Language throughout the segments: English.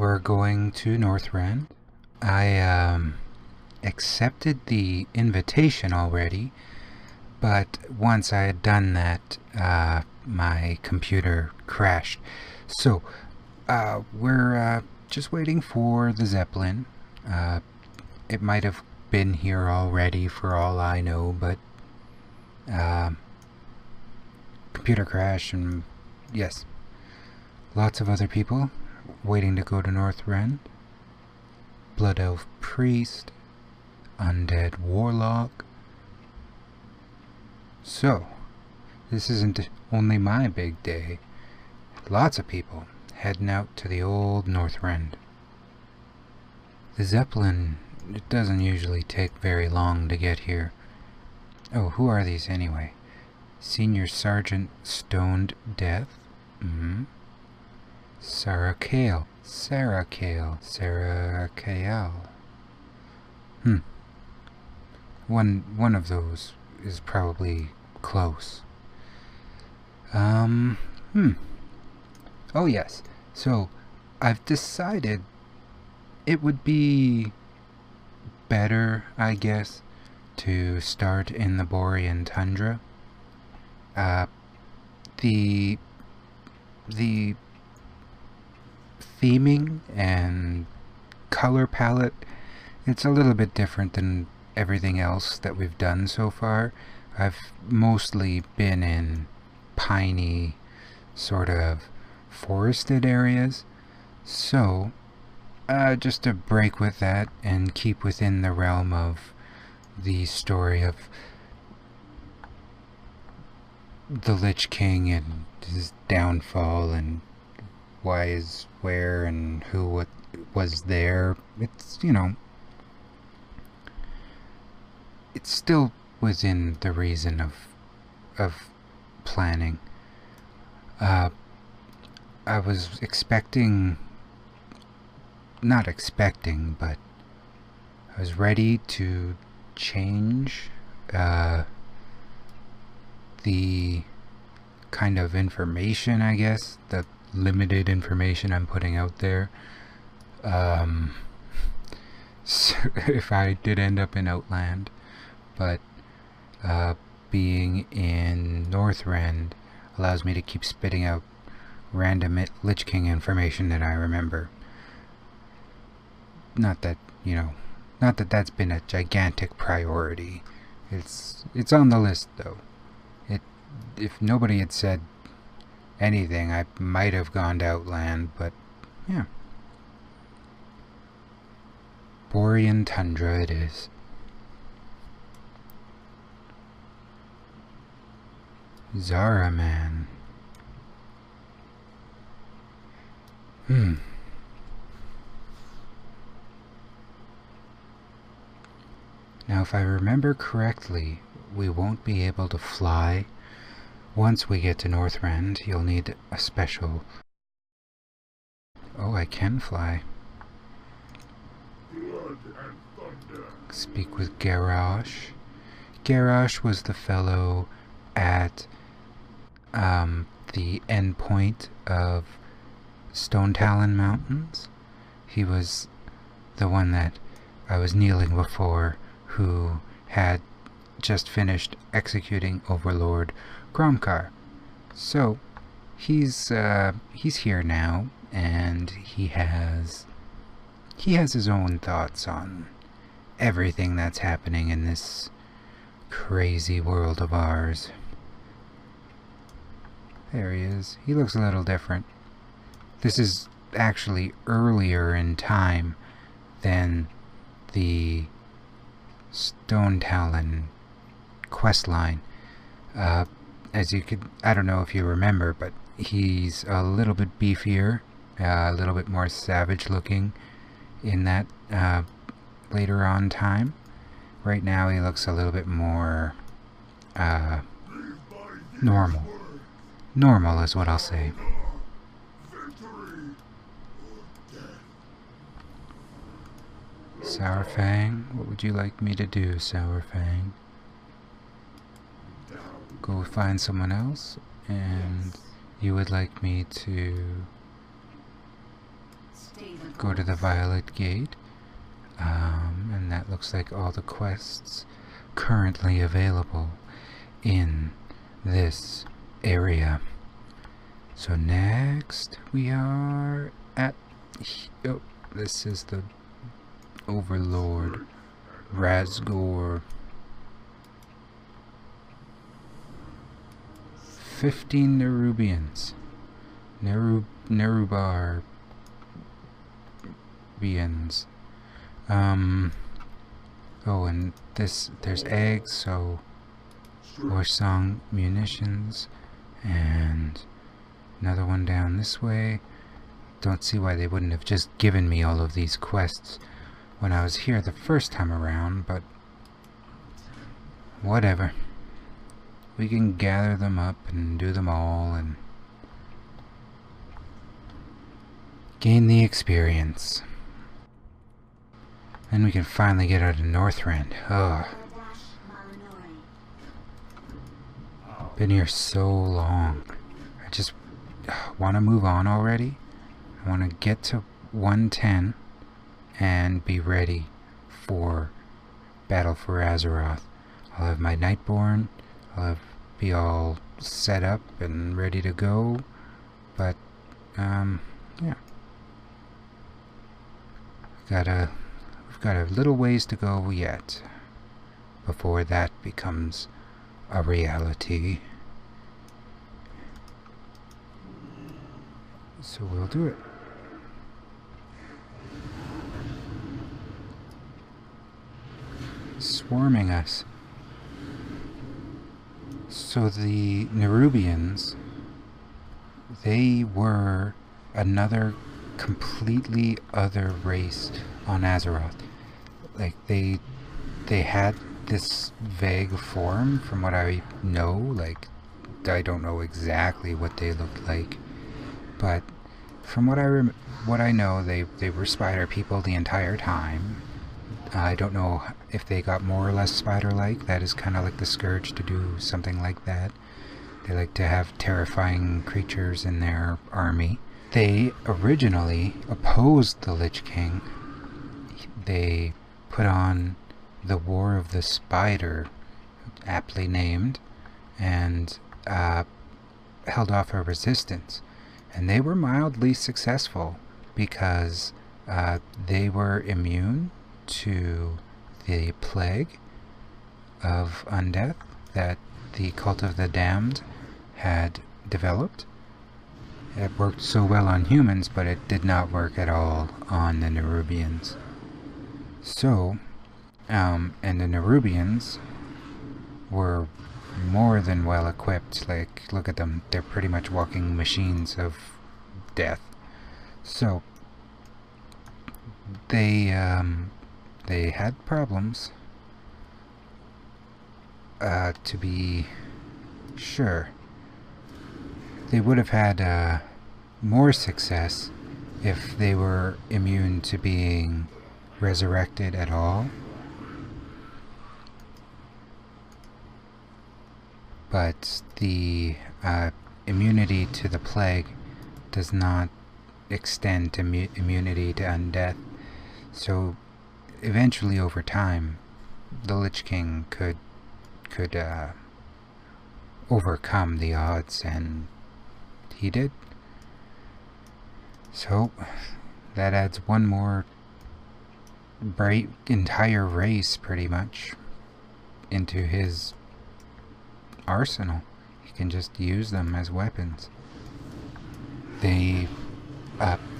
We're going to Northrend. I accepted the invitation already, but once I had done that, my computer crashed. So, we're just waiting for the Zeppelin. It might have been here already for all I know, but computer crash, and yes, lots of other people waiting to go to Northrend. Blood Elf Priest, Undead Warlock. So, this isn't only my big day. Lots of people heading out to the old Northrend. The Zeppelin, it doesn't usually take very long to get here. Oh, who are these anyway? Senior Sergeant Stoned Death? Sarah Kale. Sarah Kale. One of those is probably close. Oh yes. So, I've decided it would be better, I guess, to start in the Borean Tundra. The theming and color palette, it's a little bit different than everything else that we've done so far. I've mostly been in piney, sort of forested areas, so just to break with that and keep within the realm of the story of the Lich King and his downfall and why is where and who was there. It's, you know, it's still within the reason of planning. I was expecting, not expecting, but I was ready to change the kind of information, I guess, the limited information I'm putting out there. So if I did end up in Outland, but being in Northrend allows me to keep spitting out random Lich King information that I remember. Not that, you know, not that that's been a gigantic priority. It's on the list though. If nobody had said anything, I might have gone to Outland, but yeah. Borean Tundra it is. Zara man. Now if I remember correctly, we won't be able to fly. Once we get to Northrend, you'll need a special... Oh, I can fly. Speak with Garrosh. Garrosh was the fellow at the end point of Stone Talon Mountains. He was the one that I was kneeling before, who had just finished executing Overlord Gromkar. So he's here now, and he has his own thoughts on everything that's happening in this crazy world of ours. There he is. He looks a little different. This is actually earlier in time than the Stone Talon questline. As you could, I don't know if you remember, but he's a little bit beefier, a little bit more savage looking in that later on time. Right now he looks a little bit more normal. Normal is what I'll say. Sourfang, what would you like me to do, Sourfang? Go find someone else, and you would like me to go to the Violet Gate. And that looks like all the quests currently available in this area. So next we are at... Oh, this is the Overlord Razgor. 15 Nerubians. Nerubians. Oh, and there's eggs, so Warsong munitions, and another one down this way. Don't see why they wouldn't have just given me all of these quests when I was here the first time around, but whatever. We can gather them up and do them all and gain the experience. Then we can finally get out of Northrend. Ugh. Been here so long. I just want to move on already. I want to get to 110 and be ready for Battle for Azeroth. I'll have my Nightborne. Be all set up and ready to go. But, yeah. We've got a little ways to go yet before that becomes a reality. So we'll do it. Swarming us. So the Nerubians, they were another completely other race on Azeroth. Like they had this vague form from what I know. Like I don't know exactly what they looked like, but from what I know, they were spider people the entire time. I don't know if they got more or less spider-like. That is kind of like the Scourge to do something like that. They like to have terrifying creatures in their army. They originally opposed the Lich King. They put on the War of the Spider, aptly named, and held off a resistance. And they were mildly successful because they were immune to the plague of undeath that the Cult of the Damned had developed. It worked so well on humans, but it did not work at all on the Nerubians. So, and the Nerubians were more than well equipped. Like, look at them. They're pretty much walking machines of death. So, they had problems, to be sure. They would have had more success if they were immune to being resurrected at all. But the immunity to the plague does not extend to immunity to undeath. So eventually, over time, the Lich King could overcome the odds, and he did. So that adds one more entire race, pretty much, into his arsenal. He can just use them as weapons. They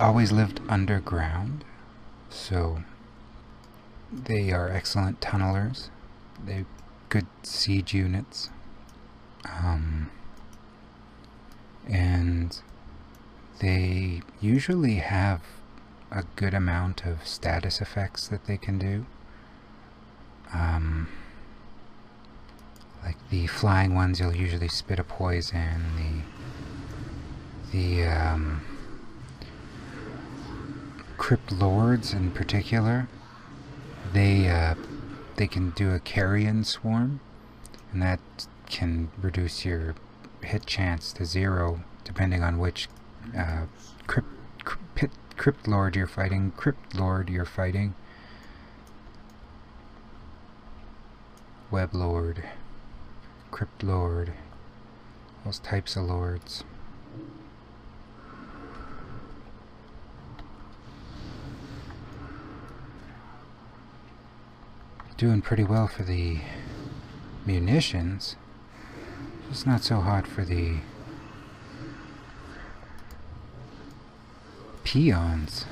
always lived underground, so they are excellent tunnelers. They're good siege units. And they usually have a good amount of status effects that they can do. Like the flying ones, you'll usually spit a poison. The Crypt Lords in particular, they can do a carrion swarm, and that can reduce your hit chance to 0 depending on which Crypt Lord you're fighting. Crypt Lord you're fighting. Web Lord. Crypt Lord. Those types of lords. Doing pretty well for the munitions. It's not so hot for the peons.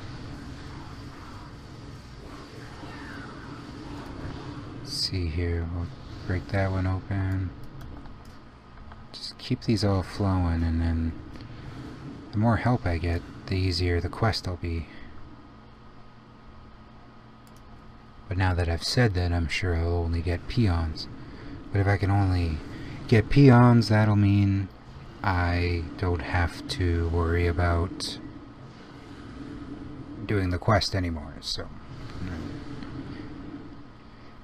Let's see here, we'll break that one open. Just keep these all flowing, and then the more help I get, the easier the quest will be. But now that I've said that, I'm sure I'll only get peons. But if I can only get peons, that'll mean I don't have to worry about doing the quest anymore. So,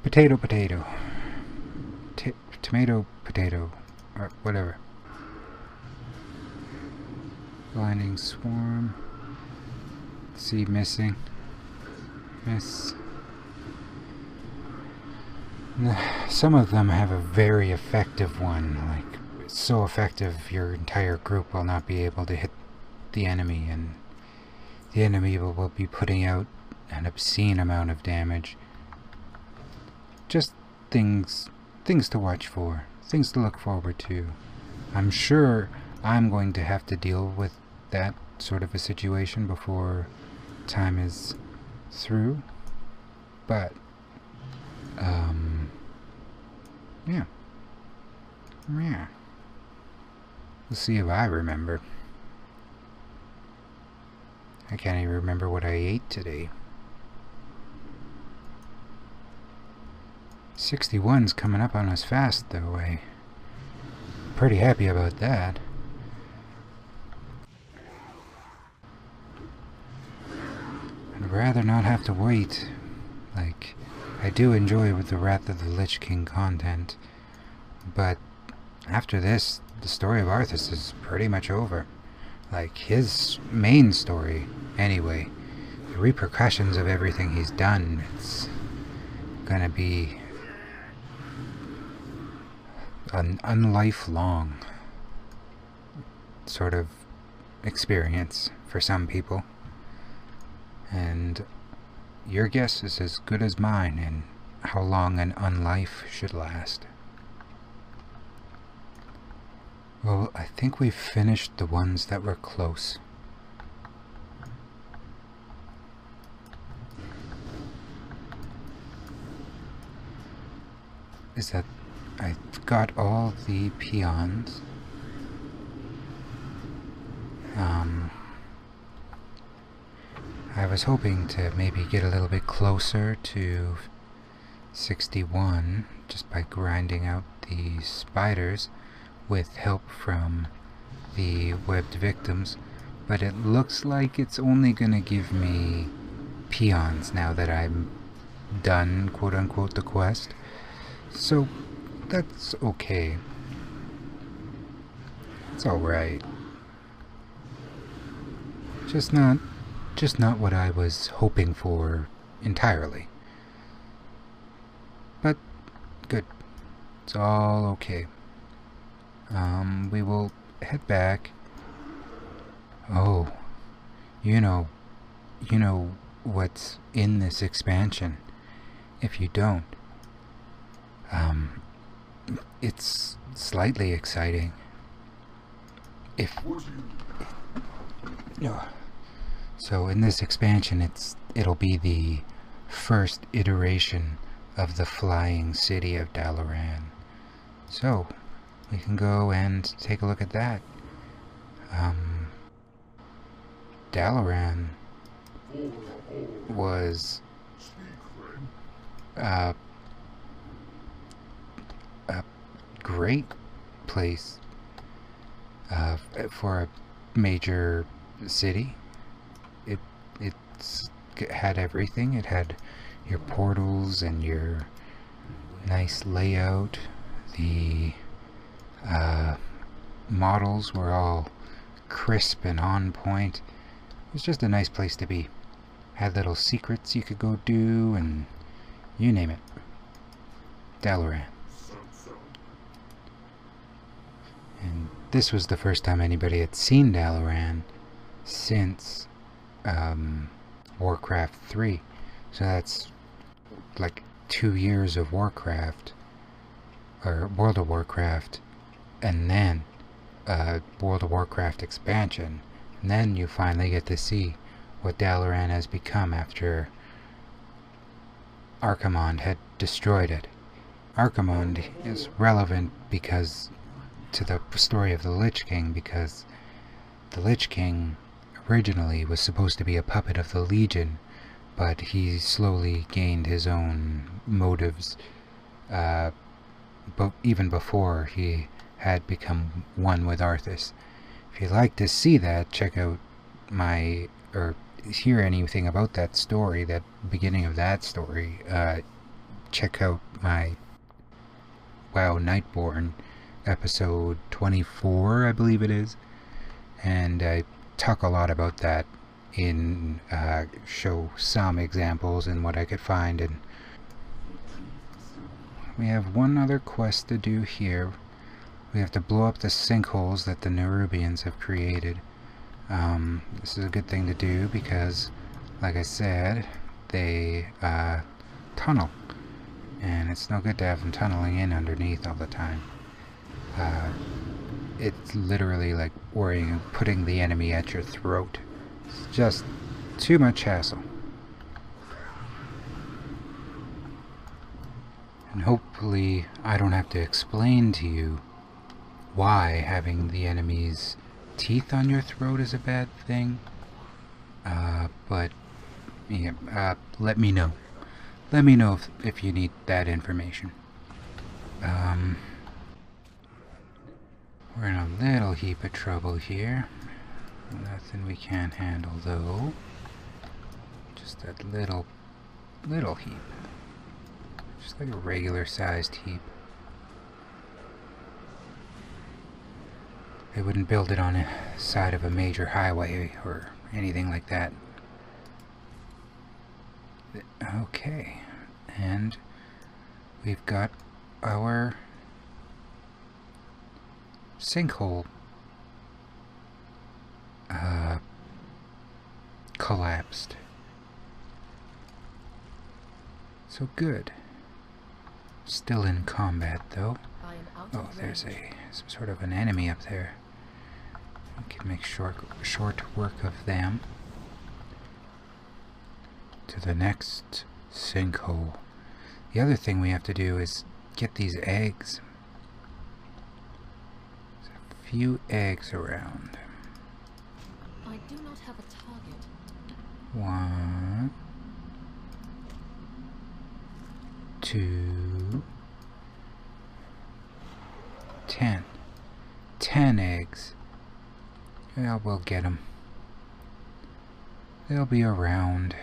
potato, potato. Tomato, potato. Or whatever. Blinding swarm. See, missing. Miss. Some of them have a very effective one, like, it's so effective your entire group will not be able to hit the enemy, and the enemy will be putting out an obscene amount of damage. Just things to watch for, things to look forward to. I'm sure I'm going to have to deal with that sort of a situation before time is through, but yeah. We'll see if I remember. I can't even remember what I ate today. 61's coming up on us fast, though. I'm pretty happy about that. I'd rather not have to wait. Like, I do enjoy with the Wrath of the Lich King content, but after this, the story of Arthas is pretty much over. Like, his main story, anyway. The repercussions of everything he's done, it's gonna be an unlifelong sort of experience for some people. And your guess is as good as mine in how long an unlife should last. Well, I think we've finished the ones that were close. Is that I got all the peons. I was hoping to maybe get a little bit closer to 61 just by grinding out the spiders with help from the webbed victims, but it looks like it's only gonna give me peons now that I'm done, quote-unquote, the quest. So that's okay. It's alright. Just not what I was hoping for entirely. But good. It's all okay. We will head back. Oh, you know what's in this expansion. If you don't, it's slightly exciting. So in this expansion, it'll be the first iteration of the flying city of Dalaran. So we can go and take a look at that. Dalaran was a great place for a major city. It had everything. It had your portals and your nice layout. The models were all crisp and on point. was just a nice place to be. Had little secrets you could go do, and you name it. Dalaran. And this was the first time anybody had seen Dalaran since Warcraft 3. So that's like 2 years of Warcraft, or World of Warcraft, and then World of Warcraft expansion. And then you finally get to see what Dalaran has become after Archimonde had destroyed it. Archimonde is relevant because to the story of the Lich King, because the Lich King originally was supposed to be a puppet of the Legion, but he slowly gained his own motives, but even before he had become one with Arthas. If you'd like to see that, check out my, or hear anything about that story, that beginning of that story, check out my WoW Nightborne episode 24, I believe it is, and I talk a lot about that in show some examples and what I could find. And we have one other quest to do here. We have to blow up the sinkholes that the Nerubians have created. This is a good thing to do because, like I said, they tunnel, and it's no good to have them tunneling in underneath all the time. It's literally like putting the enemy at your throat. It's just too much hassle. And hopefully I don't have to explain to you why having the enemy's teeth on your throat is a bad thing. But yeah, let me know. Let me know if you need that information. We're in a little heap of trouble here. Nothing we can't handle though. Just that little heap. Just like a regular sized heap. They wouldn't build it on the side of a major highway or anything like that. Okay, and we've got our sinkhole collapsed. So good. Still in combat though. Oh, there's some sort of an enemy up there. We can make short work of them. To the next sinkhole. The other thing we have to do is get these eggs. There's a few eggs around. I do not have a target. 1, 2, 10. 10 eggs. Yeah, we'll get them. They'll be around.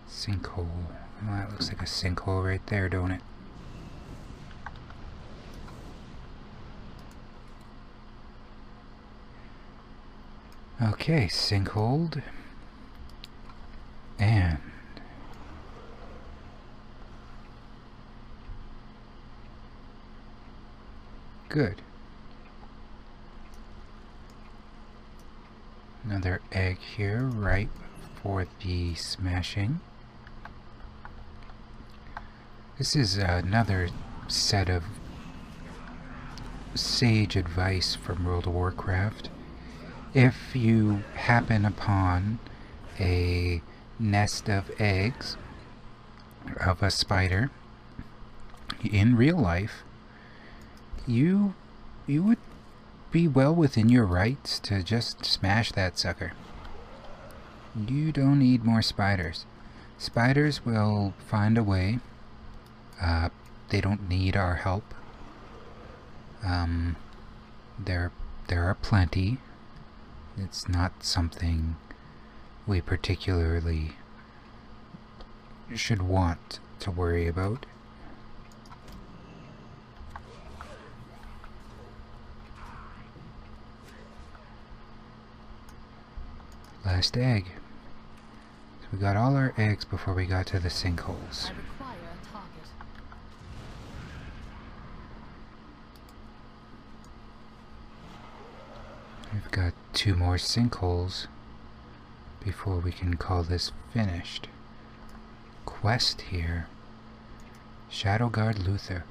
Sinkhole. Well, that looks like a sinkhole right there, don't it? Okay, sinkhole. And good. Another egg here, right for the smashing. This is another set of sage advice from World of Warcraft. If you happen upon a nest of eggs of a spider in real life, you would be well within your rights to just smash that sucker. You don't need more spiders. Spiders will find a way. They don't need our help. There are plenty. It's not something we particularly should want to worry about. Last egg. So we got all our eggs before we got to the sinkholes. I require a target. We've got 2 more sinkholes before we can call this finished. Quest here. Shadowguard Luther.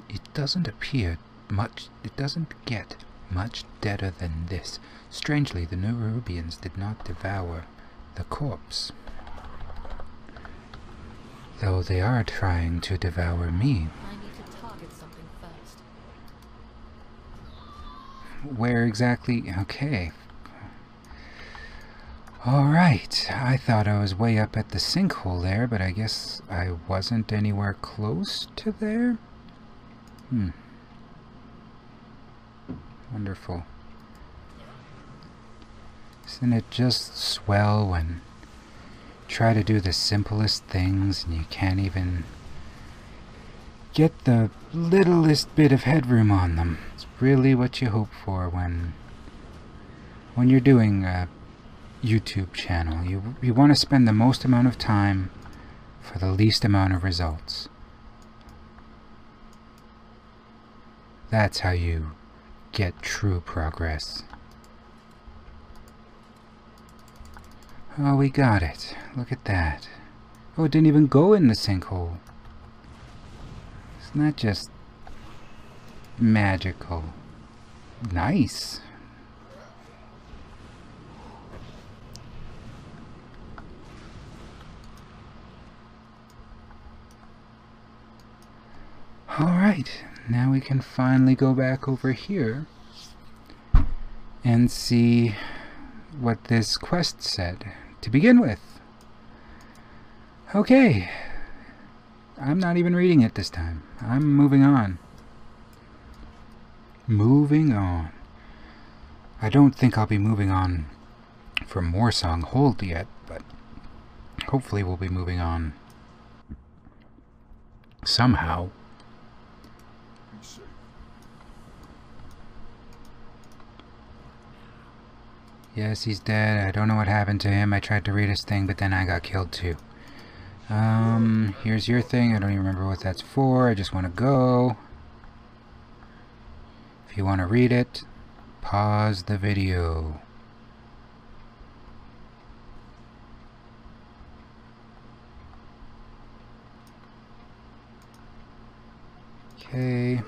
It doesn't appear much. It doesn't get much deader than this. Strangely, the Nerubians did not devour the corpse, though they are trying to devour me. I need to target something first. Where exactly? Okay. Alright, I thought I was way up at the sinkhole there, but I guess I wasn't anywhere close to there? Wonderful. Isn't it just swell when you try to do the simplest things and you can't even get the littlest bit of headroom on them? It's really what you hope for when you're doing a YouTube channel. You want to spend the most amount of time for the least amount of results. That's how you get true progress. Oh, we got it. Look at that. Oh, it didn't even go in the sinkhole. Isn't that just magical? Nice. Alright, now we can finally go back over here and see what this quest said to begin with. Okay, I'm not even reading it this time. I'm moving on. Moving on. I don't think I'll be moving on for Moorsong Hold yet, but hopefully we'll be moving on somehow. Yes, he's dead. I don't know what happened to him. I tried to read his thing, but then I got killed too. Here's your thing. I don't even remember what that's for. I just want to go. If you want to read it, pause the video. Okay.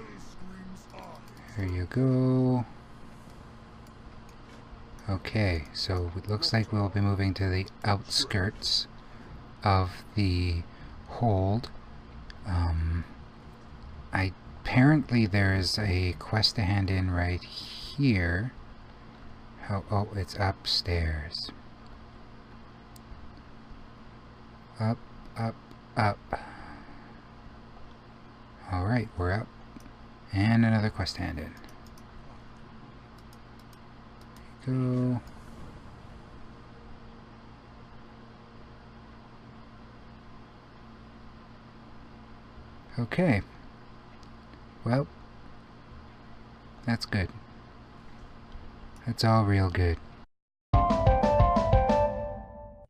There you go. Okay, so it looks like we'll be moving to the outskirts of the hold. Apparently there's a quest to hand in right here. Oh, it's upstairs. Up, up, up. Alright, we're up. And another quest to hand in. Go. Okay. Well, that's good. That's all real good.